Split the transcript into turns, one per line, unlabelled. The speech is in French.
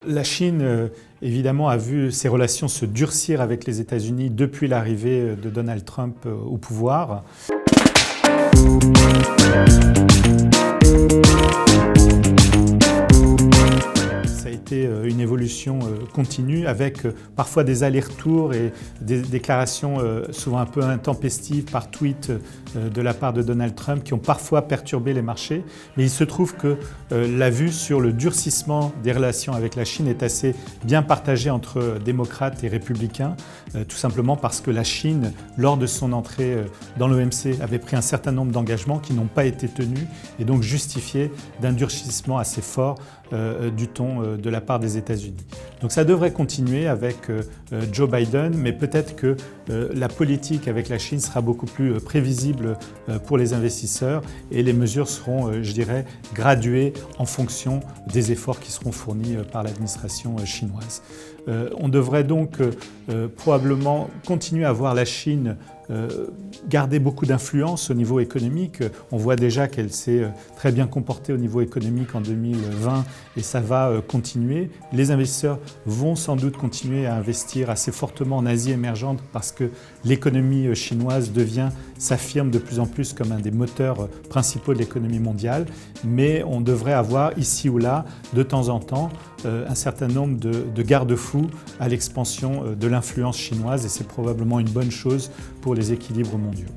la Chine, évidemment, a vu ses relations se durcir avec les États-Unis depuis l'arrivée de Donald Trump au pouvoir. Ça a été une évolution continue avec parfois des allers-retours et des déclarations souvent un peu intempestives par tweet de la part de Donald Trump qui ont parfois perturbé les marchés. Mais il se trouve que la vue sur le durcissement des relations avec la Chine est assez bien partagée entre démocrates et républicains, tout simplement parce que la Chine, lors de son entrée dans l'OMC, avait pris un certain nombre d'engagements qui n'ont pas été tenus et donc justifié d'un durcissement assez fort du ton de la part des États-Unis. Donc ça devrait continuer avec Joe Biden, mais peut-être que la politique avec la Chine sera beaucoup plus prévisible pour les investisseurs et les mesures seront, je dirais, graduées en fonction des efforts qui seront fournis par l'administration chinoise. On devrait donc probablement continuer à voir la Chine garder beaucoup d'influence au niveau économique. On voit déjà qu'elle s'est très bien comportée au niveau économique en 2020 et ça va continuer. Les investisseurs vont sans doute continuer à investir assez fortement en Asie émergente parce que l'économie chinoise s'affirme de plus en plus comme un des moteurs principaux de l'économie mondiale. Mais on devrait avoir ici ou là, de temps en temps, un certain nombre de garde-fous à l'expansion de l'influence chinoise et c'est probablement une bonne chose pour les équilibres mondiaux.